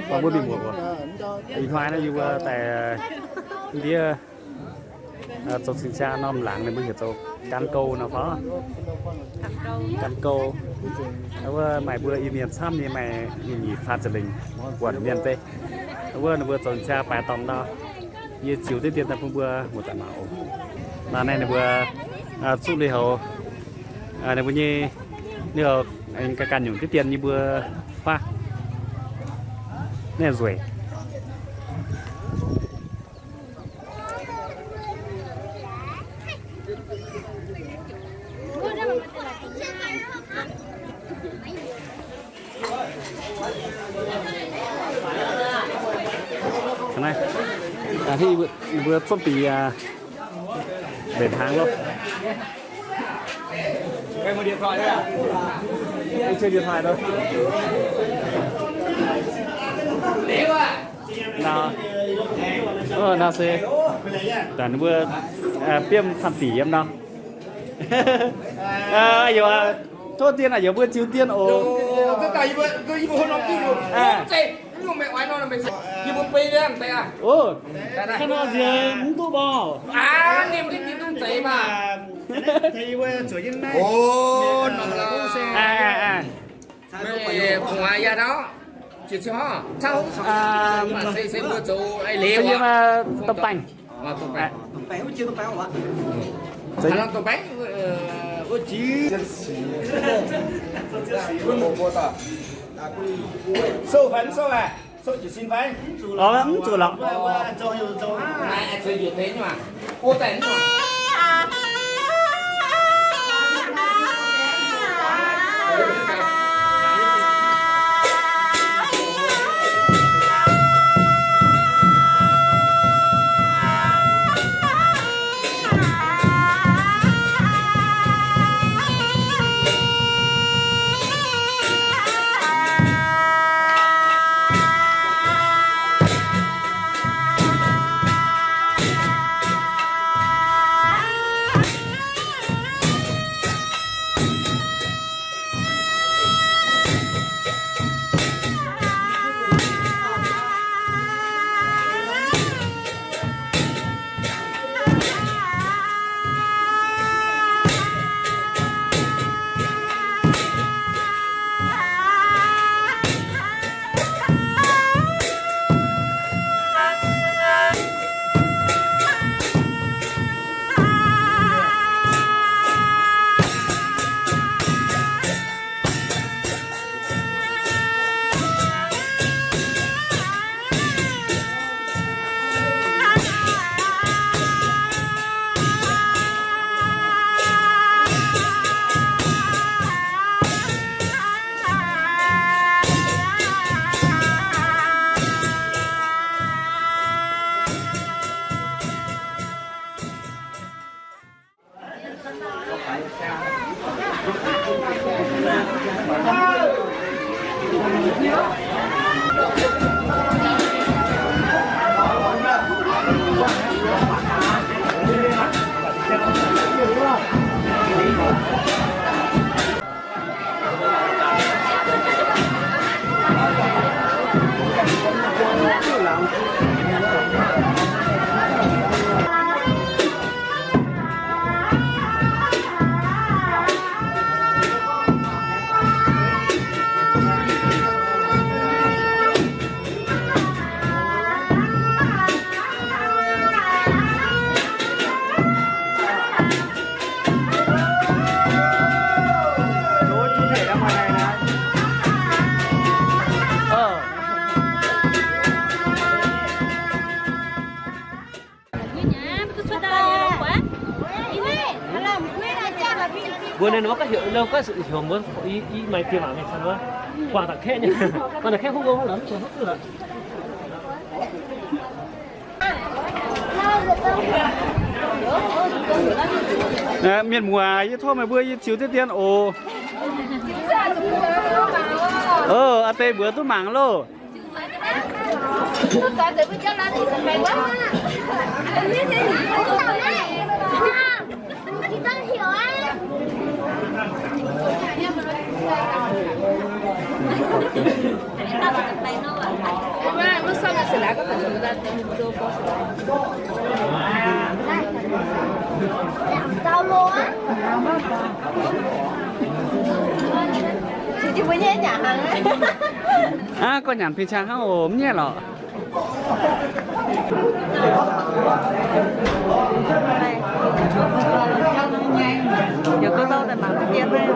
không có bị mùa ý hoa nó như tại đi trong sinh cha nó lặng này bây giờ tôi can câu nó có can câu nó mày vừa im miền xăm như mày nhìn pha trở đình quần miền tây nó vừa trong cha phải tòng đó như chiều tới tiền ta cũng vừa một tận màu mà này là vừa xúc đi hậu này vừa như nếu anh cái can nhung cái tiền như vừa pha nè rồi này thì vừa phân tì bền hàng luôn cái một điện thoại đấy à? Anh chơi điện thoại đâu? Nào, nào xe, tận vừa tiêm sản tỷ em nào? Giờ thôi tiền là giờ vừa chiếu tiền ồ. Tất cả cứ ibu hôm kia luôn. Nhưng mẹ oai nó là mẹ ibu pay đấy anh à? Ồ, cái nó gì muốn tu bò? À, niệm cái tiền không chạy mà. Thì vừa sửa chân này. Ồ, nó là mẹ cùng ai ra đó. Chị cho sao mà xây vừa chỗ ai liều nhưng mà tập tành. Tập bánh. Tập bánh chưa tập bánh hả? Thằng làm tập bánh với chí. Sâu phấn sâu à? Sâu chỉ xin phấn. Lắm chủ lắm. Này chơi gì thế nhưng mà cô tèn nhưng mà. Bữa nay nó có hiệu đâu có sự hiểu muốn ý mày tiền bảo mày sao nữa quả thật khe nhá còn là khe không có lắm rồi hết rồi miền mùa như thôi mà bữa như chiếu tiết tiên ồ tê bữa tôi mảng lô Hãy subscribe cho kênh Ghiền Mì Gõ để không bỏ lỡ những video hấp dẫn. 哪个本身在做过什么？2 lô á. Chị mới nhé nhà hàng ấy. À, có nhàn phi trang hao ốm nhé lọ. Giờ có dâu tại bảo cái tiền này.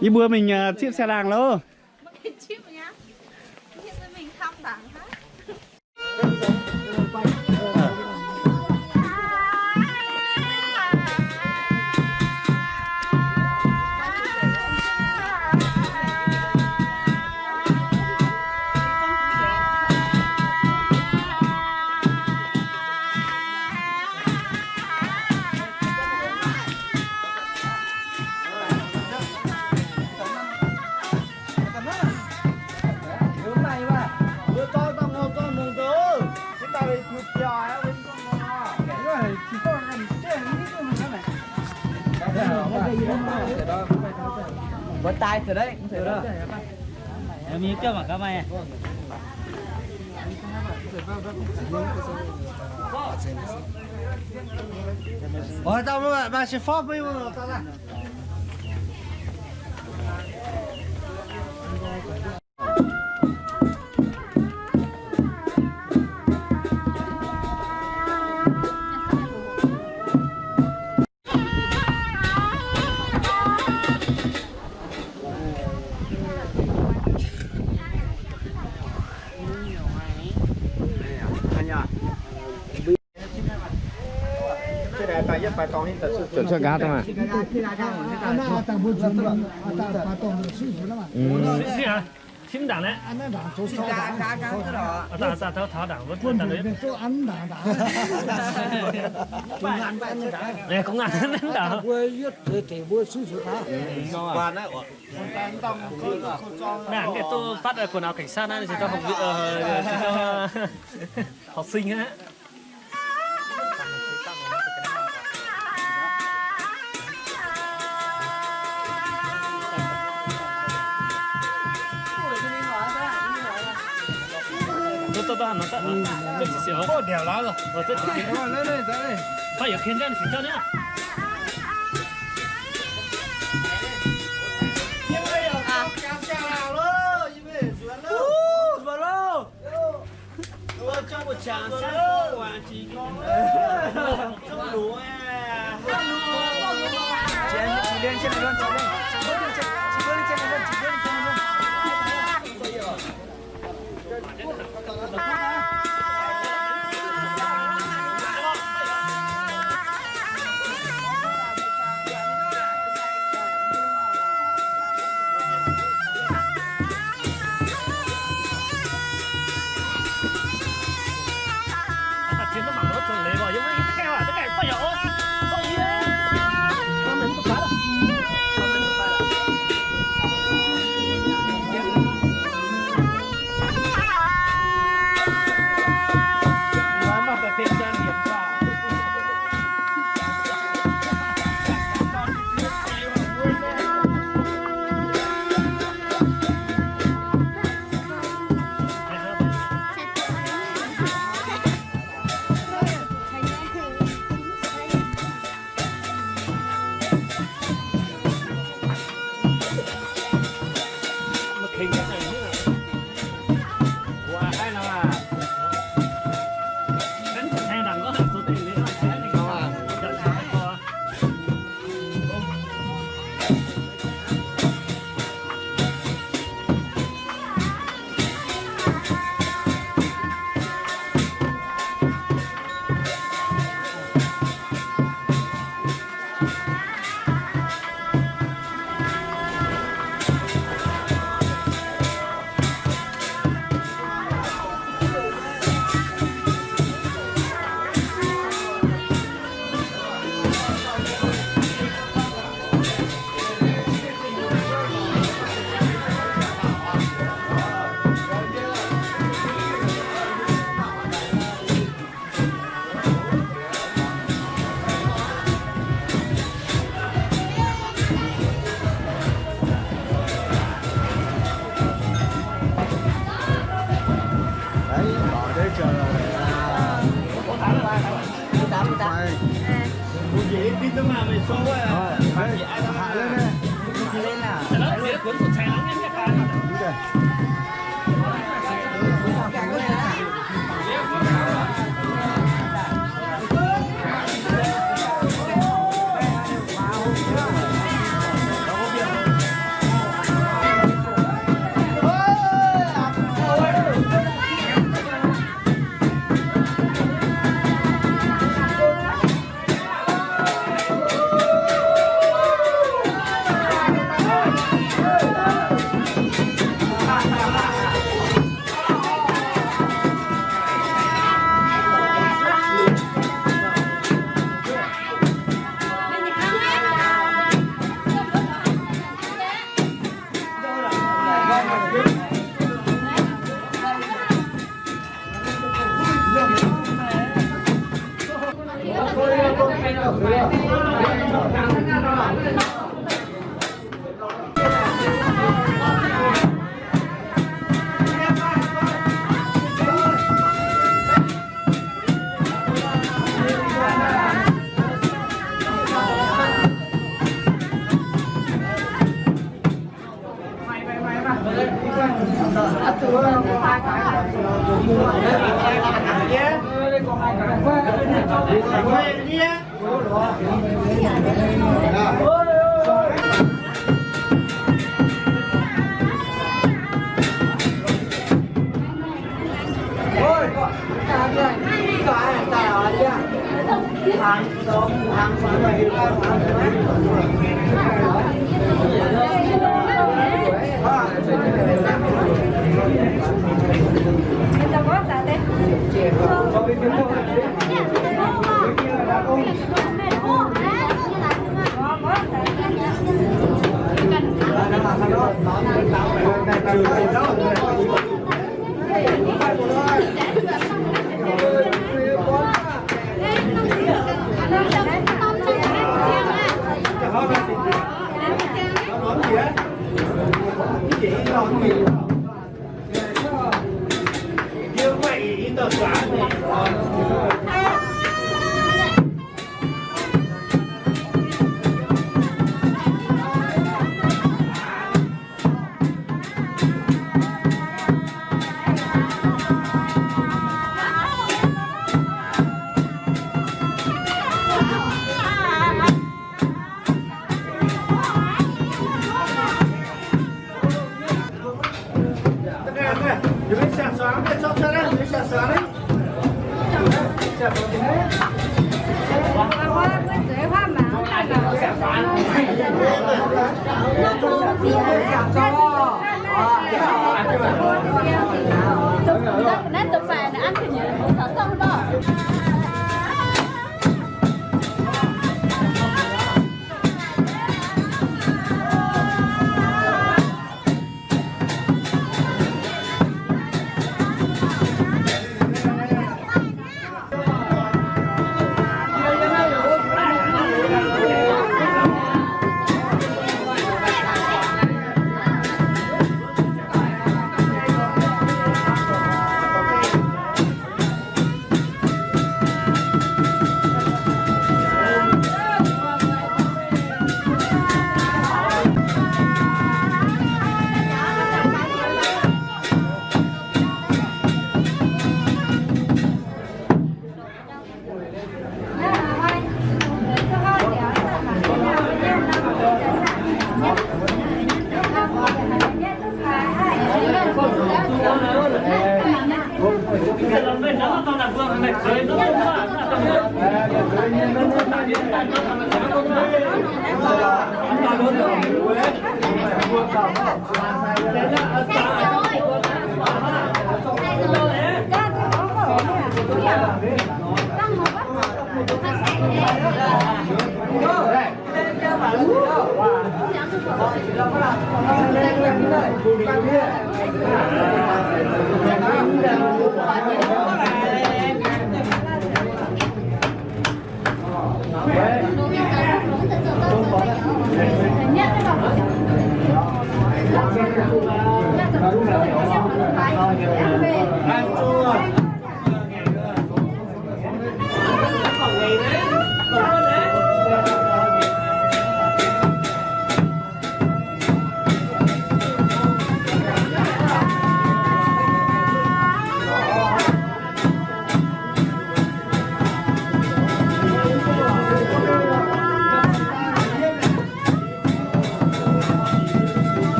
Đi bữa mình chiếc xe đàng luôn. Chiếc nhá. Chiếc mình thăm đảng hết. Vẫn tay từ đấy, từ đó. Mi cơ mà các mày. Ôi tao mà sẽ phó với tao ra. chuẩn xác gát mà. Gì hả? Chim đảng đấy. Ta thảo đảng vẫn luôn đấy. Này cũng ăn đảng. Đảng cái tôi phát ở quần áo cảnh sát này thì cho học sinh á.都还能带，这几行。爆点来了，我这来，他有看见的，挺漂亮。我叫我抢3碗鸡公，这么卤哎！几连几连。như vậy tờ xóa thì bên sạc xóa bên trong xe đấy, bên sạc xóa đấy. Nên tập phải là ăn thì nhớ thở xong đó.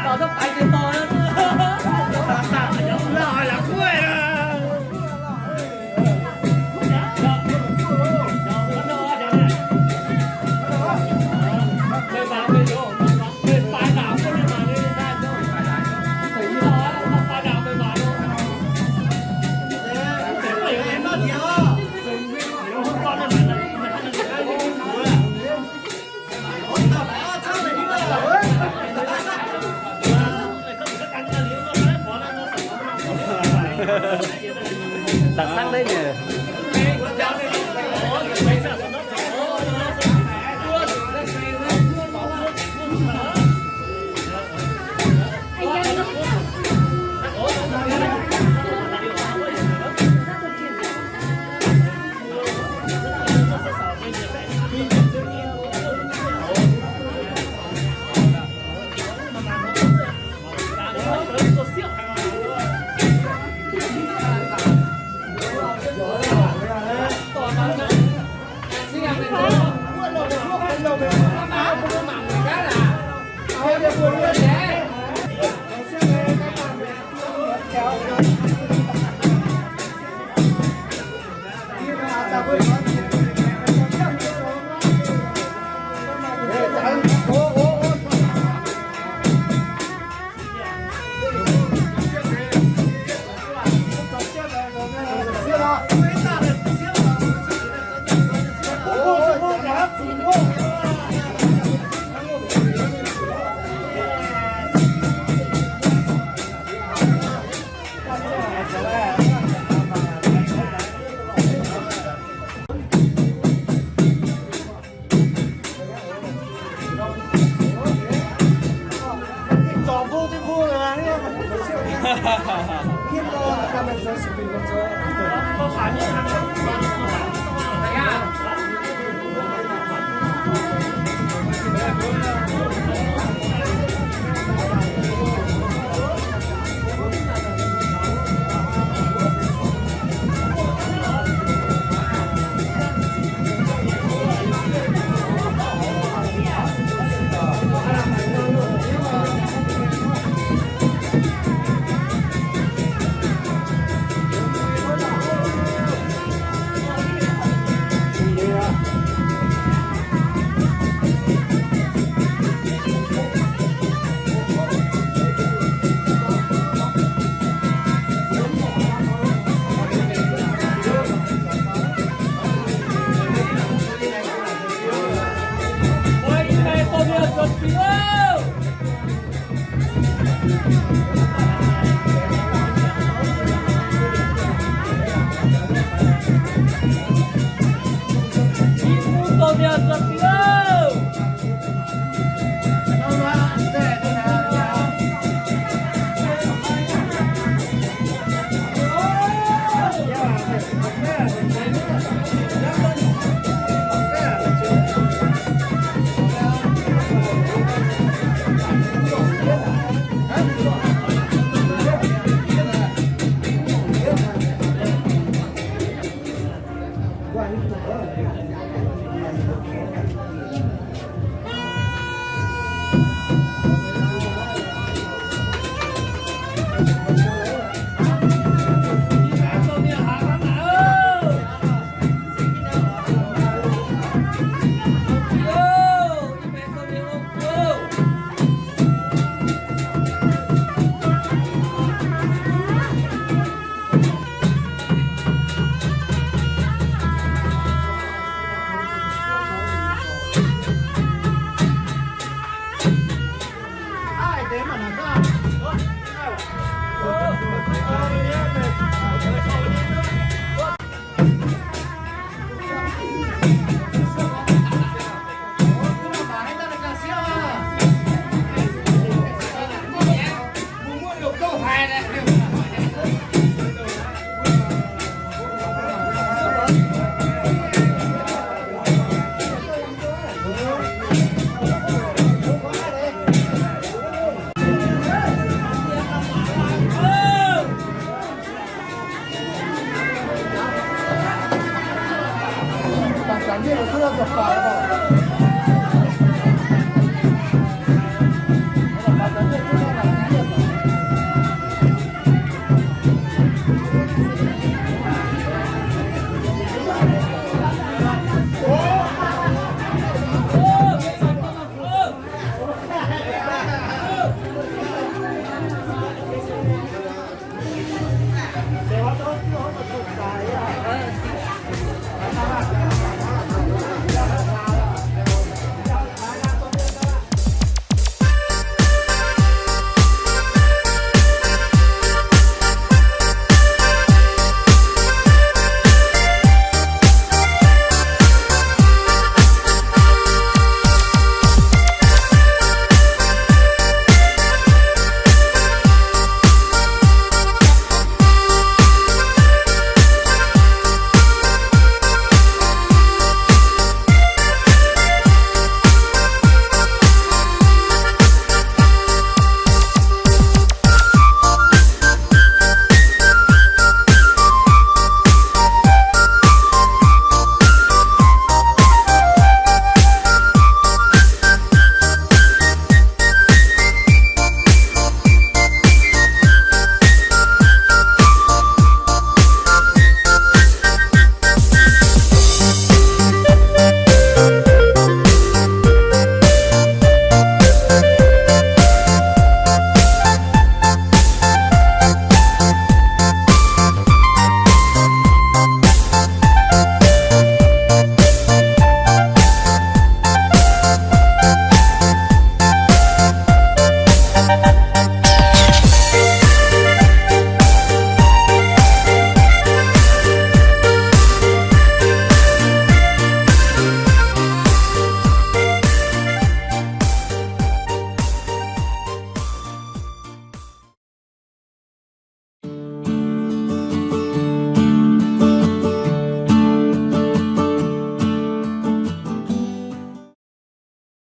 搞得白天到了。那好像贵了。đặc sắc đấy nhỉ. Ha ha ha.